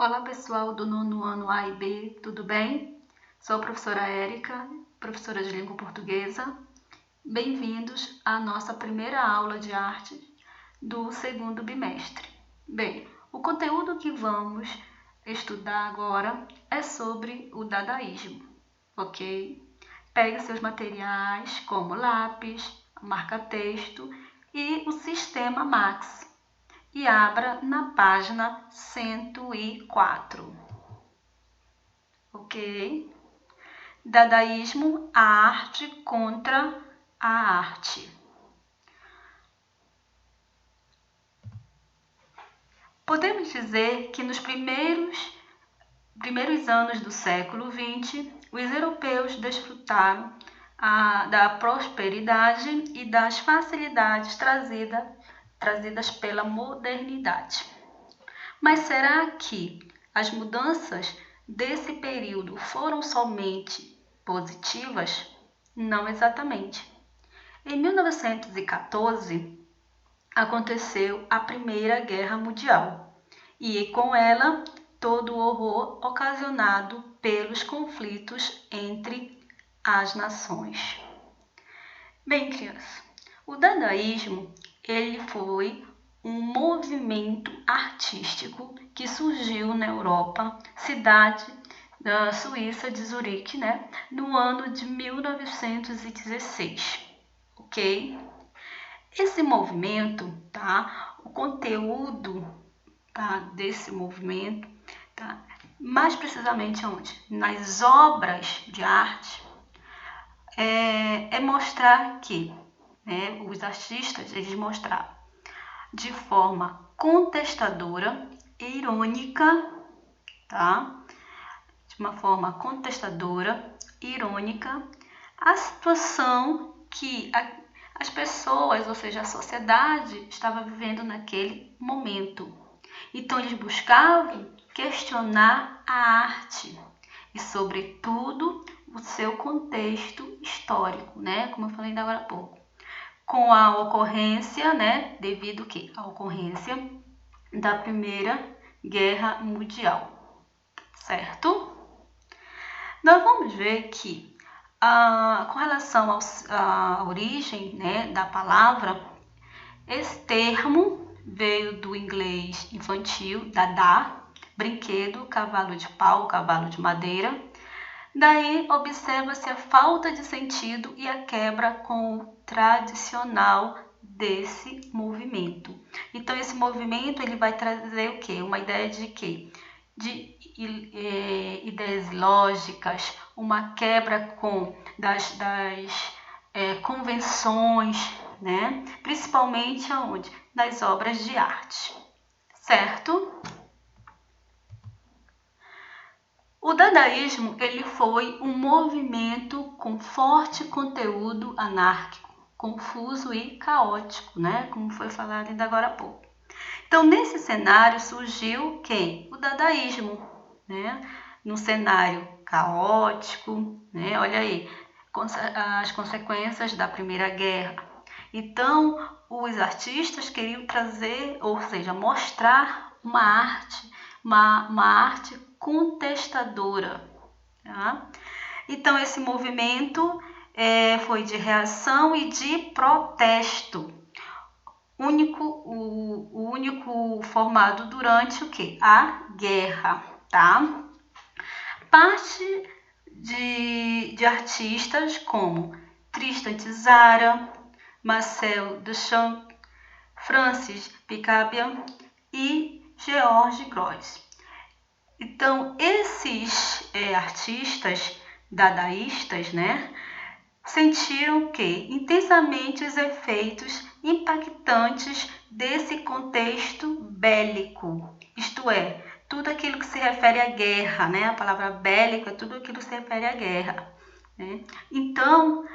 Olá pessoal do nono ano A e B, tudo bem? Sou a professora Érica, professora de língua portuguesa. Bem-vindos à nossa primeira aula de arte do segundo bimestre. Bem, o conteúdo que vamos estudar agora é sobre o dadaísmo, ok? Pegue seus materiais como lápis, marca-texto e o sistema Max e abra na página 104. Ok? Dadaísmo, a arte contra a arte. Podemos dizer que nos primeiros anos do século XX, os europeus desfrutaram da prosperidade e das facilidades trazidas pela modernidade. Mas será que as mudanças desse período foram somente positivas? Não exatamente. Em 1914, aconteceu a Primeira Guerra Mundial e com ela todo o horror ocasionado pelos conflitos entre as nações. Bem, crianças, o dadaísmo ele foi um movimento artístico que surgiu na Europa, cidade da Suíça de Zurique, no ano de 1916, ok? Esse movimento, o conteúdo, desse movimento, mais precisamente onde? Nas obras de arte, é mostrar que os artistas eles mostraram de forma contestadora, irônica, de uma forma contestadora, irônica, a situação que as pessoas, ou seja, a sociedade, estava vivendo naquele momento. Então, eles buscavam questionar a arte e, sobretudo, o seu contexto histórico, como eu falei agora há pouco. Com a ocorrência, devido à ocorrência da Primeira Guerra Mundial, certo? Nós vamos ver que, com relação à origem da palavra, esse termo veio do inglês infantil, dada, brinquedo, cavalo de pau, cavalo de madeira. Daí observa-se a falta de sentido e a quebra com o tradicional desse movimento. Então esse movimento ele vai trazer o quê? Uma ideia de quê? De ideias lógicas, uma quebra das convenções, principalmente aonde? Nas obras de arte, certo? O dadaísmo ele foi um movimento com forte conteúdo anárquico, confuso e caótico, como foi falado ainda agora há pouco. Então, nesse cenário surgiu quem? O dadaísmo, num cenário caótico, olha aí, as consequências da Primeira Guerra. Então, os artistas queriam trazer, ou seja, mostrar uma arte contestadora. Então, esse movimento foi de reação e de protesto. O único formado durante o quê? A guerra, Parte de artistas como Tristan Tzara, Marcel Duchamp, Francis Picabia e George Grosz. Então, esses artistas dadaístas, sentiram intensamente os efeitos impactantes desse contexto bélico, isto é, tudo aquilo que se refere à guerra, a palavra bélico é tudo aquilo que se refere à guerra. Então,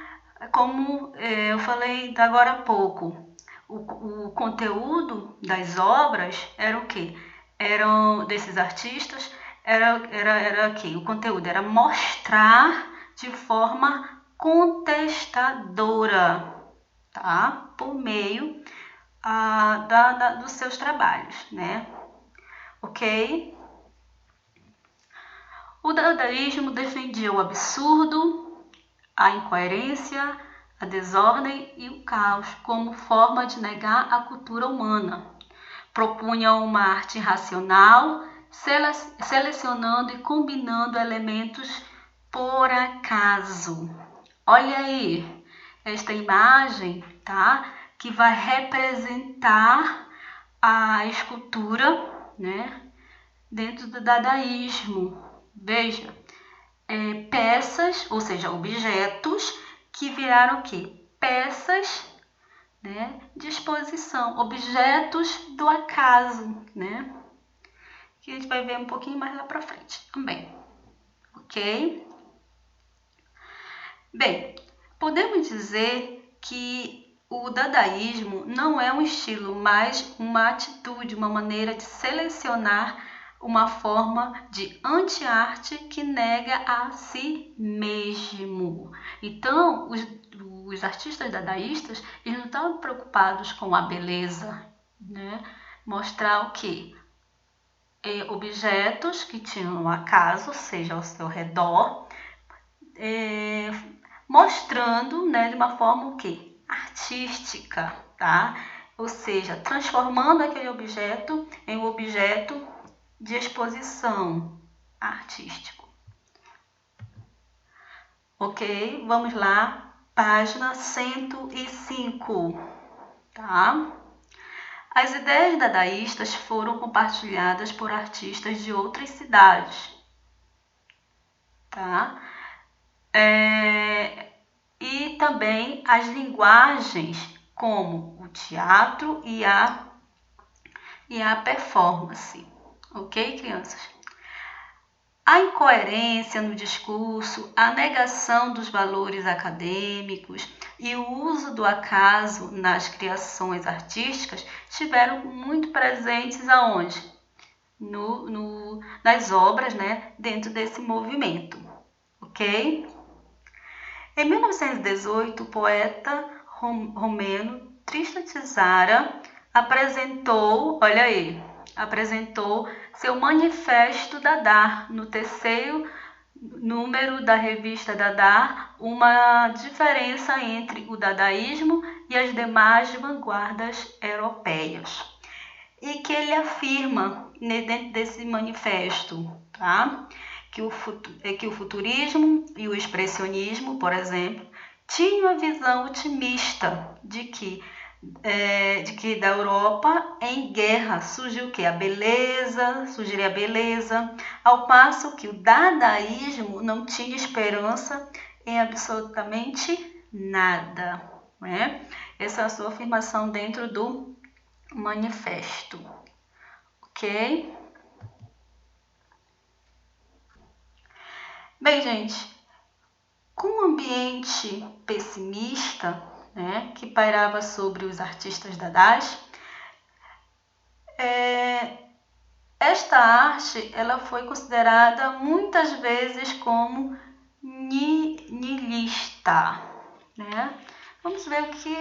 como eu falei agora há pouco, o conteúdo das obras era o quê? Eram desses artistas, era aqui, o conteúdo era mostrar de forma contestadora, por meio dos seus trabalhos, ok? O dadaísmo defendia o absurdo, a incoerência, a desordem e o caos como forma de negar a cultura humana. Propunha uma arte racional, selecionando e combinando elementos por acaso. Olha aí esta imagem, tá? Que vai representar a escultura, né? Dentro do dadaísmo. Veja, peças, ou seja, objetos que viraram o quê? Peças, né, de exposição, objetos do acaso, né? Que a gente vai ver um pouquinho mais lá para frente também, ok? Bem, podemos dizer que o dadaísmo não é um estilo, mas uma atitude, uma maneira de selecionar uma forma de anti-arte que nega a si mesmo. Então, os artistas dadaístas, eles não estavam preocupados com a beleza, né? Mostrar o quê? Objetos que tinham um acaso, seja ao seu redor, mostrando, né, de uma forma o quê? Artística, tá? Ou seja, transformando aquele objeto em um objeto de exposição artístico. Ok? Vamos lá, página 105, tá? As ideias dadaístas foram compartilhadas por artistas de outras cidades, tá? E também as linguagens como o teatro e a performance. Ok, crianças? A incoerência no discurso, a negação dos valores acadêmicos e o uso do acaso nas criações artísticas estiveram muito presentes aonde? Nas obras, né, dentro desse movimento, ok? Em 1918, o poeta romeno Tristan Tzara apresentou seu Manifesto Dada no terceiro número da revista Dada, uma diferença entre o dadaísmo e as demais vanguardas europeias. E que ele afirma dentro desse manifesto, tá? Que o futurismo e o expressionismo, por exemplo, tinham a visão otimista de que da Europa em guerra surgiu o quê? Surgiria a beleza, ao passo que o dadaísmo não tinha esperança em absolutamente nada, né? Essa é a sua afirmação dentro do manifesto, ok? Bem, gente, com um ambiente pessimista, né, que pairava sobre os artistas dadás, esta arte ela foi considerada muitas vezes como niilista, né? Vamos ver que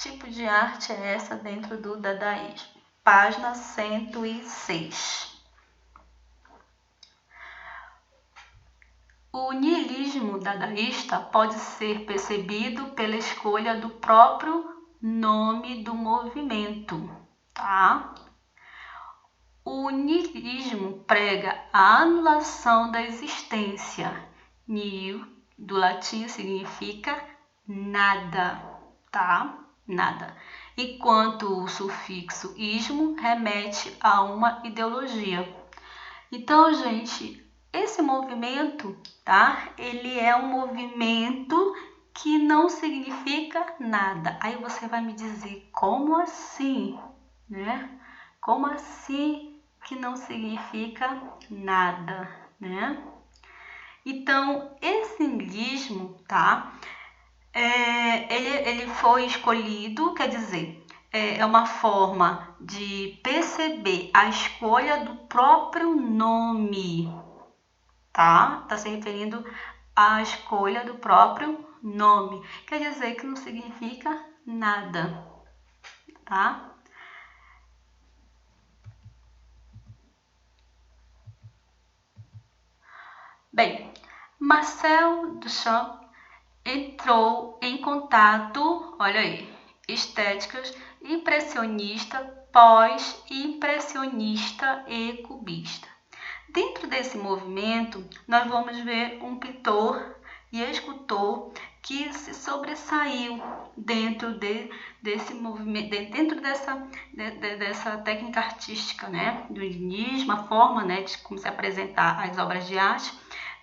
tipo de arte é essa dentro do dadaísmo. Página 106. O niilismo dadaísta pode ser percebido pela escolha do próprio nome do movimento, tá? O niilismo prega a anulação da existência. Nihil, do latim, significa nada, tá? Nada. Enquanto o sufixo ismo remete a uma ideologia. Então, gente, esse movimento, tá? Ele é um movimento que não significa nada. Aí você vai me dizer, como assim, né? Como assim que não significa nada, né? Então, esse niilismo, tá? Ele foi escolhido, quer dizer, é uma forma de perceber a escolha do próprio nome, tá? Tá se referindo à escolha do próprio nome. Quer dizer que não significa nada, tá? Marcel Duchamp entrou em contato, olha aí, estéticas impressionista, pós-impressionista e cubista. Dentro desse movimento, nós vamos ver um pintor e escultor que se sobressaiu dentro desse movimento, dentro dessa técnica artística, né, do indianismo, a forma, né, de como se apresentar as obras de arte,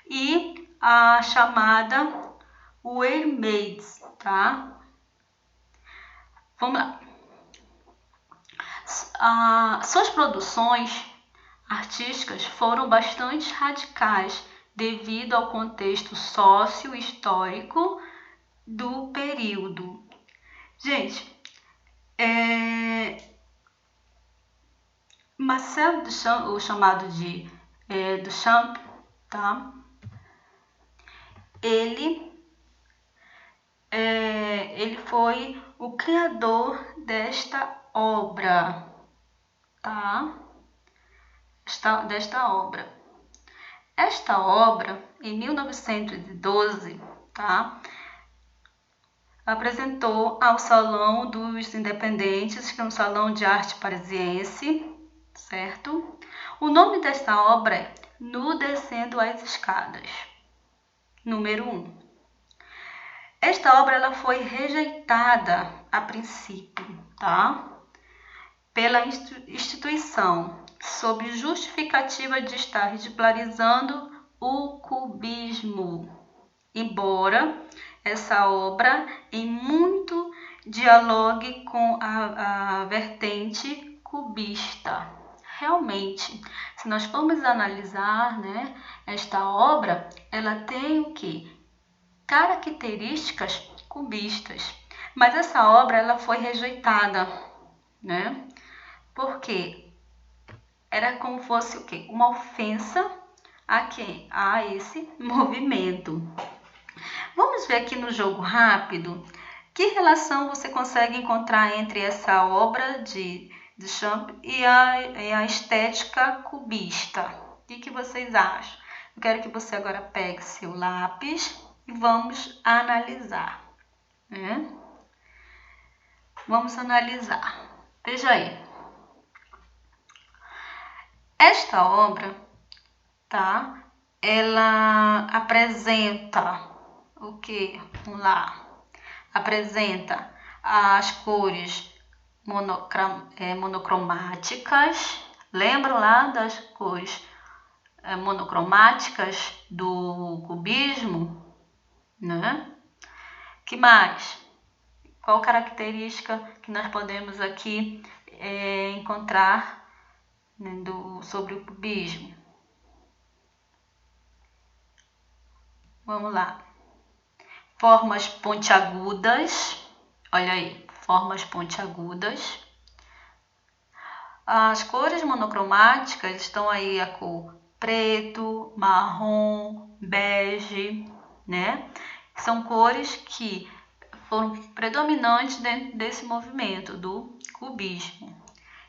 e a chamada Vermeers, tá? Vamos lá. Suas produções artísticas foram bastante radicais devido ao contexto sócio-histórico do período. Gente, Marcel Duchamp, o chamado de Duchamp, tá? Ele foi o criador desta obra, tá? Desta obra. Esta obra, em 1912, tá? Apresentou ao Salão dos Independentes, que é um salão de arte parisiense, certo? O nome desta obra é Nu Descendo as Escadas, número 1. Esta obra ela foi rejeitada a princípio, tá? Pela instituição, sob justificativa de estar ridicularizando o cubismo, embora essa obra em muito dialogue com a vertente cubista. Realmente, se nós formos analisar, né, esta obra, ela tem o quê? Características cubistas. Mas essa obra ela foi rejeitada, né? Porque era como fosse o quê? Uma ofensa a quem? A esse movimento. Vamos ver aqui no jogo rápido que relação você consegue encontrar entre essa obra de Duchamp e a estética cubista. O que vocês acham? Eu quero que você agora pegue seu lápis e vamos analisar, né? Vamos analisar. Veja aí. Esta obra, tá? Ela apresenta o que? Vamos lá. Apresenta as cores monocromáticas. Lembram lá das cores monocromáticas do cubismo, né? Que mais? Qual característica que nós podemos aqui encontrar, né, sobre o cubismo? Vamos lá. Formas pontiagudas. Olha aí, formas pontiagudas. As cores monocromáticas estão aí a cor preto, marrom, bege, né? São cores que foram predominantes dentro desse movimento do cubismo.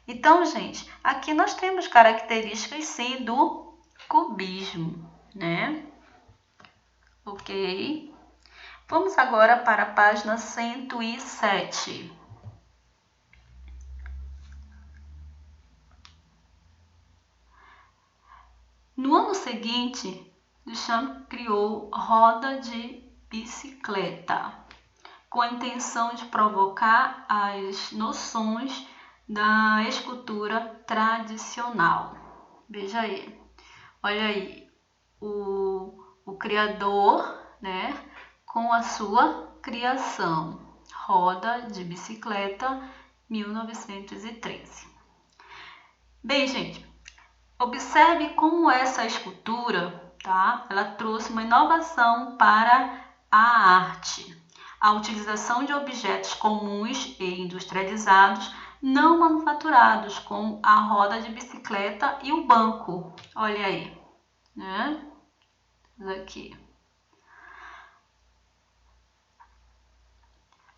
Então, gente, aqui nós temos características sim do cubismo, né? Ok. Vamos agora para a página 107. No ano seguinte, Duchamp criou roda de bicicleta, com a intenção de provocar as noções da escultura tradicional. Veja aí, olha aí, o criador, né, com a sua criação, roda de bicicleta, 1913. Bem, gente, observe como essa escultura, tá? Ela trouxe uma inovação para a arte. A utilização de objetos comuns e industrializados, não manufaturados, como a roda de bicicleta e o banco. Olha aí, né? Aqui.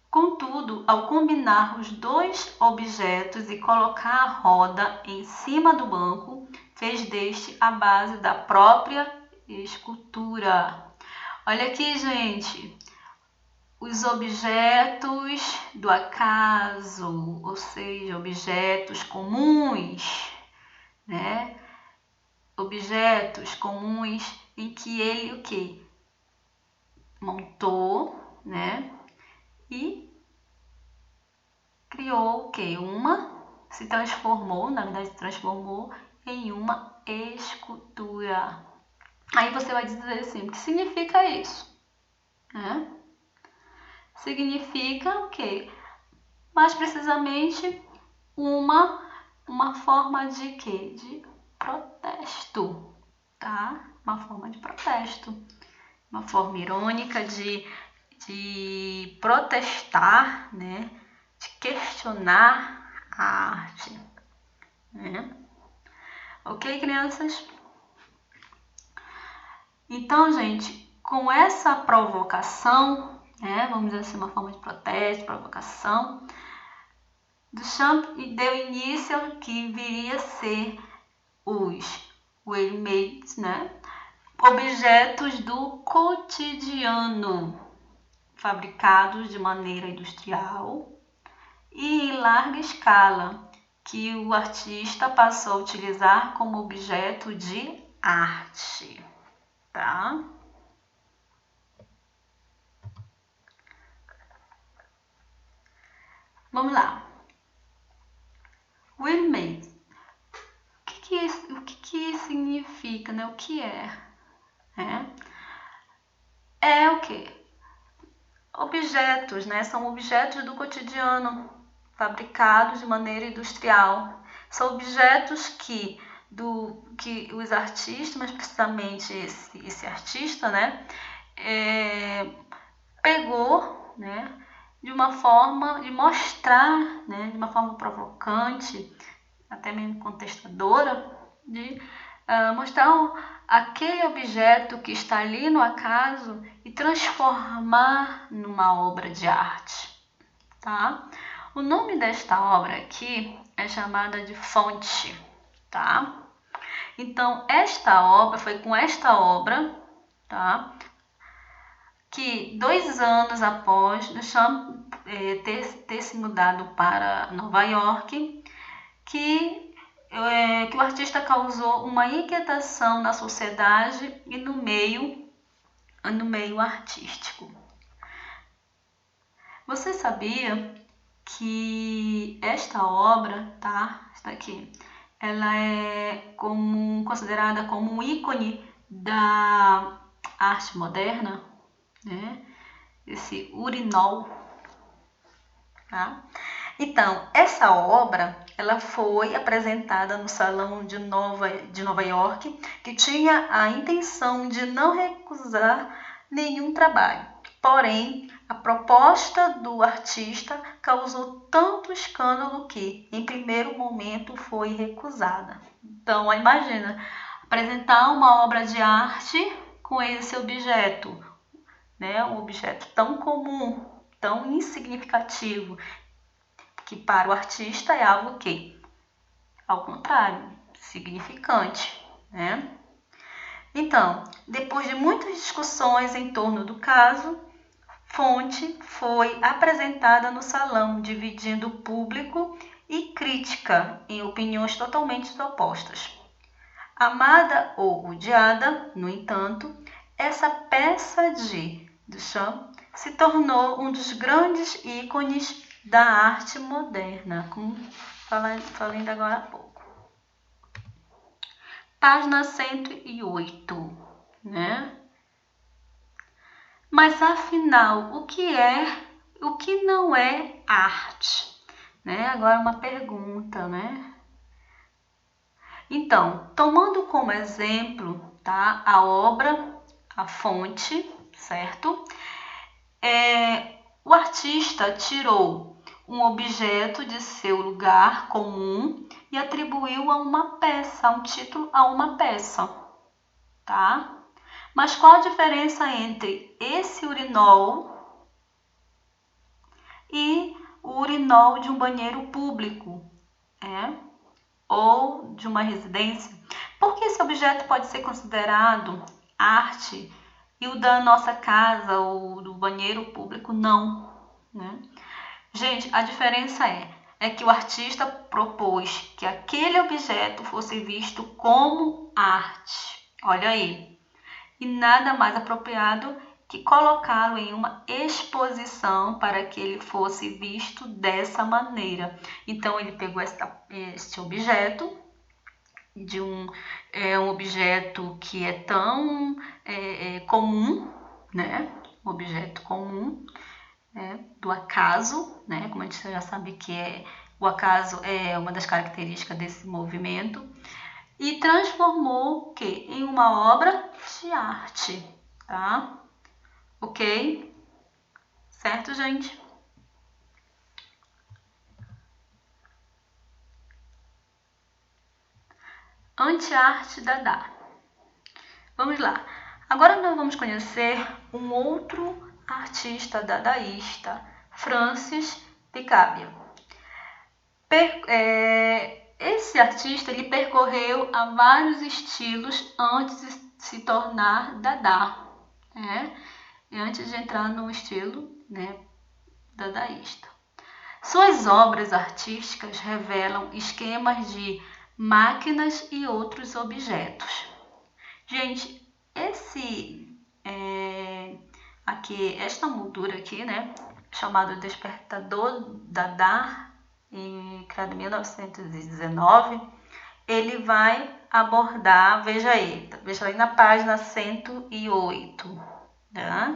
Contudo, ao combinar os dois objetos e colocar a roda em cima do banco, fez deste a base da própria escultura. Olha aqui, gente. Os objetos do acaso, ou seja, objetos comuns, né? Objetos comuns em que ele o quê? Montou, né? E criou o quê? Se transformou, na verdade se transformou em uma escultura. Aí você vai dizer assim, o que significa isso? Né? Significa o quê? Mais precisamente uma forma de quê? De protesto, tá? Uma forma de protesto. Uma forma irônica de protestar, né? De questionar a arte, né? Ok, crianças? Então, gente, com essa provocação, né? Vamos dizer assim, uma forma de protesto, provocação, Duchamp deu início ao que viria a ser os well-made, né? Objetos do cotidiano, fabricados de maneira industrial e em larga escala, que o artista passou a utilizar como objeto de arte, tá? Vamos lá. Well-made. O que significa, né? O que é? É o que? Objetos, né? São objetos do cotidiano, fabricados de maneira industrial. São objetos que os artistas, mas precisamente esse artista, né? Pegou, né? De uma forma de mostrar, né? De uma forma provocante, até mesmo contestadora, de mostrar aquele objeto que está ali no acaso e transformar numa obra de arte, tá? O nome desta obra aqui é chamada de Fonte, tá? Então, foi com esta obra, tá? Que 2 anos após Duchamp ter se mudado para Nova York, que o artista causou uma inquietação na sociedade e no meio artístico. Você sabia que esta obra, tá? Está aqui, ela é considerada como um ícone da arte moderna, né? Esse urinol, tá? Então, essa obra, ela foi apresentada no Salão de Nova York, que tinha a intenção de não recusar nenhum trabalho. Porém, a proposta do artista causou tanto escândalo que, em primeiro momento, foi recusada. Então, imagina, apresentar uma obra de arte com esse objeto, né? Um objeto tão comum, tão insignificativo, que para o artista é algo que, ao contrário, significante, né? Então, depois de muitas discussões em torno do caso, Fonte foi apresentada no salão, dividindo público e crítica em opiniões totalmente opostas. Amada ou odiada, no entanto, essa peça de Duchamp se tornou um dos grandes ícones da arte moderna, como falei agora há pouco. Página 108, né? Mas afinal, o que não é arte? Né? Agora uma pergunta, né? Então, tomando como exemplo, tá, a obra, a fonte, certo? O artista tirou um objeto de seu lugar comum e atribuiu a uma peça, um título a uma peça, tá? Mas qual a diferença entre esse urinol e o urinol de um banheiro público, ou de uma residência? Por que esse objeto pode ser considerado arte e o da nossa casa ou do banheiro público não, né? Gente, a diferença é que o artista propôs que aquele objeto fosse visto como arte. Olha aí. E nada mais apropriado que colocá-lo em uma exposição para que ele fosse visto dessa maneira. Então ele pegou este objeto de um objeto que é tão comum, né? Um objeto comum, né? Do acaso, né? Como a gente já sabe que o acaso é uma das características desse movimento, e transformou o quê? Em uma obra de arte, tá? Ok? Certo, gente? Anti-arte Dada. Vamos lá. Agora nós vamos conhecer um outro artista dadaísta, Francis Picabia. Esse artista ele percorreu a vários estilos antes de se tornar Dada, né? Antes de entrar no estilo, né, dadaísta. Suas obras artísticas revelam esquemas de máquinas e outros objetos. Gente, esta moldura aqui, né, chamado Despertador Dada, criado em 1919, ele vai abordar, veja aí na página 108, tá?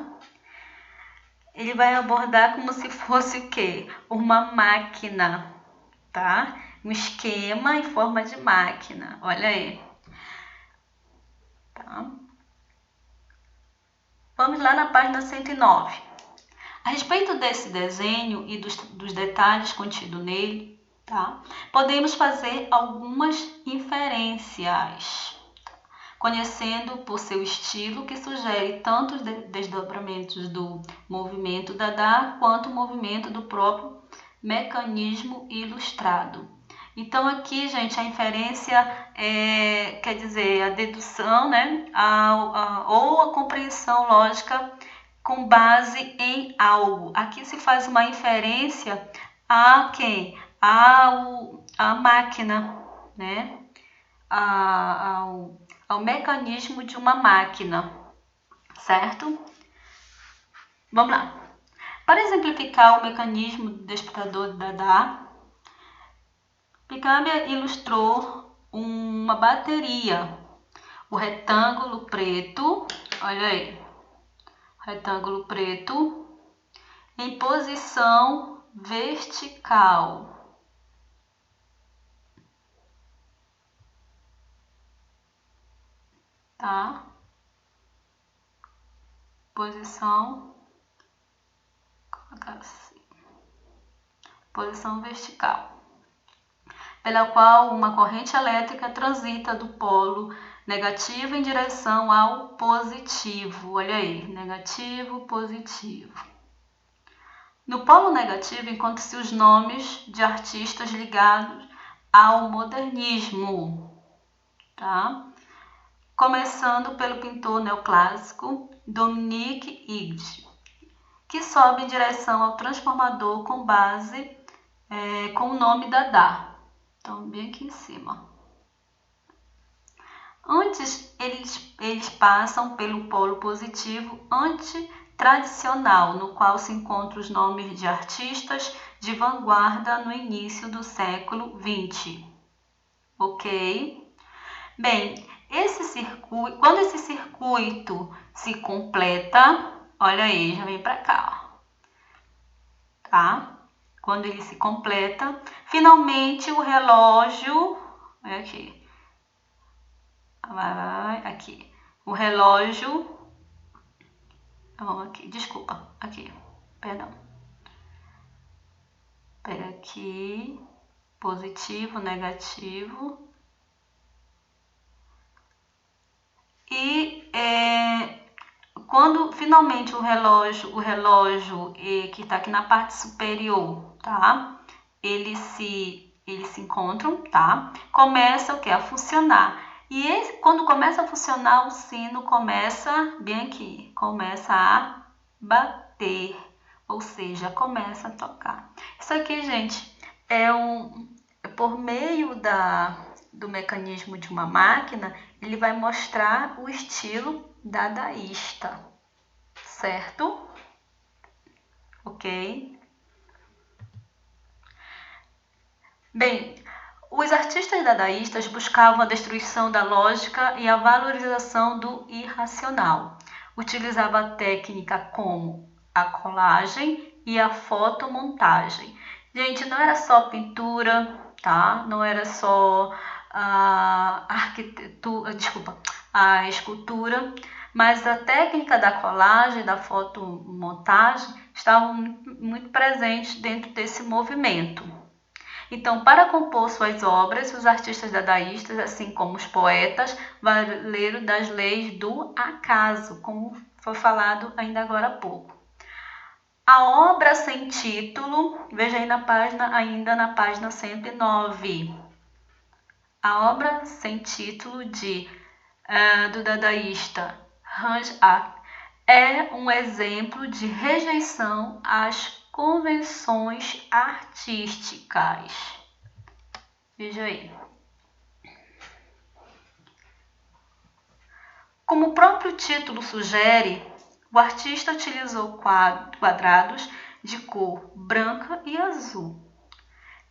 Ele vai abordar como se fosse o quê? Uma máquina, tá? Um esquema em forma de máquina, olha aí. Tá? Vamos lá na página 109. A respeito desse desenho e dos detalhes contidos nele, tá? Podemos fazer algumas inferências, conhecendo por seu estilo que sugere tanto os desdobramentos do movimento Dada quanto o movimento do próprio mecanismo ilustrado. Então aqui, gente, a inferência quer dizer a dedução, né, ou a compreensão lógica com base em algo. Aqui se faz uma inferência a quem? A máquina, né? Ao mecanismo de uma máquina, certo? Vamos lá. Para exemplificar o mecanismo do despertador Dada, Picabia ilustrou uma bateria, o retângulo preto, olha aí, retângulo preto, em posição vertical. Tá? Posição vertical, pela qual uma corrente elétrica transita do polo negativo em direção ao positivo. Olha aí, negativo, positivo. No polo negativo encontram-se os nomes de artistas ligados ao modernismo, tá? Começando pelo pintor neoclássico Dominique Higues, que sobe em direção ao transformador com base com o nome Dada. Então, bem aqui em cima. Antes, eles passam pelo polo positivo antitradicional, no qual se encontram os nomes de artistas de vanguarda no início do século XX. Ok? Bem, quando esse circuito se completa, olha aí, já vem para cá, ó, tá? Quando ele se completa, finalmente o relógio, olha aqui, aqui, o relógio, aqui, desculpa, aqui, perdão, pega aqui, positivo, negativo, e quando finalmente o relógio que está aqui na parte superior, tá? Eles se encontram, tá? Começa o que? A funcionar. E quando começa a funcionar, o sino começa, bem aqui, começa a bater, ou seja, começa a tocar. Isso aqui, gente, por meio do mecanismo de uma máquina, ele vai mostrar o estilo dadaísta, certo? Ok? Bem, os artistas dadaístas buscavam a destruição da lógica e a valorização do irracional. Utilizava a técnica como a colagem e a fotomontagem. Gente, não era só pintura, tá? Não era só a escultura, mas a técnica da colagem e da fotomontagem estavam muito presentes dentro desse movimento. Então, para compor suas obras, os artistas dadaístas, assim como os poetas, valeram das leis do acaso, como foi falado ainda agora há pouco. A obra sem título, veja aí ainda na página 109. A obra sem título do dadaísta Hans Ack é um exemplo de rejeição às convenções artísticas. Veja aí. Como o próprio título sugere, o artista utilizou quadrados de cor branca e azul.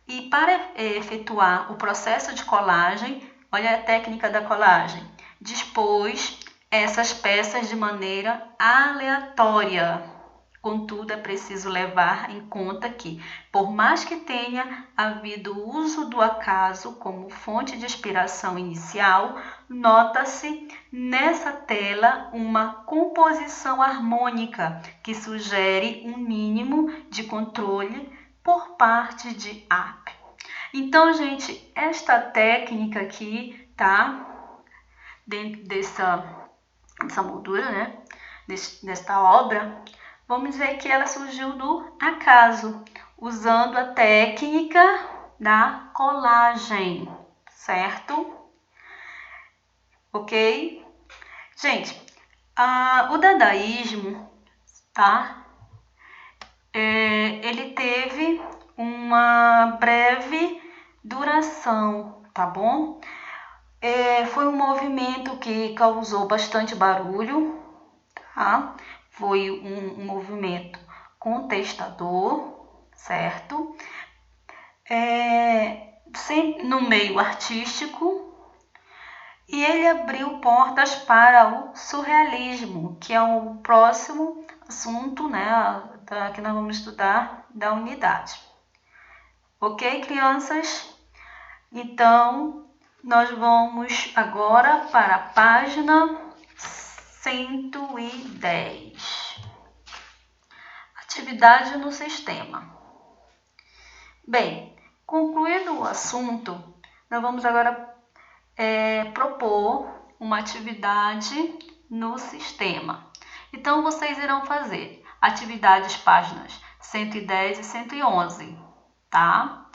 E para efetuar o processo de colagem, olha a técnica da colagem, dispôs essas peças de maneira aleatória. Contudo, é preciso levar em conta que, por mais que tenha havido uso do acaso como fonte de inspiração inicial, nota-se nessa tela uma composição harmônica que sugere um mínimo de controle por parte de App. Então, gente, esta técnica aqui, tá? Dentro dessa moldura, né? Desta obra, vamos ver que ela surgiu do acaso, usando a técnica da colagem, certo? Ok? Gente, o dadaísmo, tá? Ele teve uma breve duração, tá bom? Foi um movimento que causou bastante barulho, tá? Foi um movimento contestador, certo? No meio artístico, e ele abriu portas para o surrealismo, que é o próximo assunto, né, que nós vamos estudar da unidade. Ok, crianças? Então, nós vamos agora para a página 110. Atividade no sistema. Bem, concluído o assunto, nós vamos agora propor uma atividade no sistema. Então, vocês irão fazer atividades páginas 110 e 111, tá?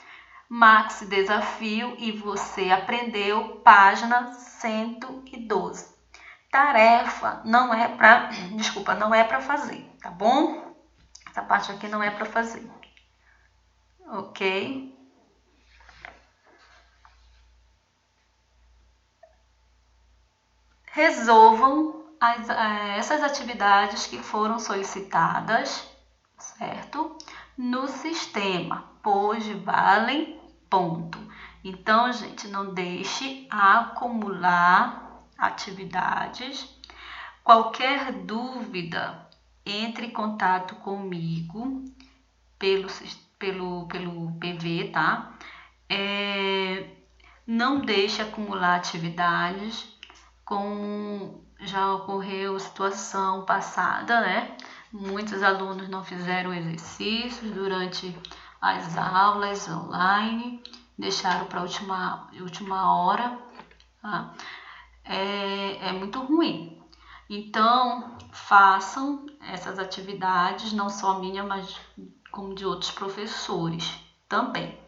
Max Desafio e você aprendeu página 112. Tarefa não é para fazer, tá bom? Essa parte aqui não é para fazer. Ok? Resolvam essas atividades que foram solicitadas, certo? No sistema, pois valem ponto. Então, gente, não deixe acumular atividades. Qualquer dúvida, entre em contato comigo pelo PV, tá? Não deixe acumular atividades. Como já ocorreu situação passada, né? Muitos alunos não fizeram exercícios durante as aulas online, deixaram para a última hora, tá? É muito ruim. Então, façam essas atividades, não só minha, mas como de outros professores também,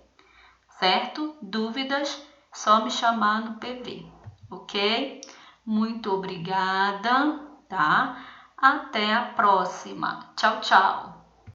certo? Dúvidas, só me chamar no PV. ok? Muito obrigada, tá? Até a próxima. Tchau, tchau.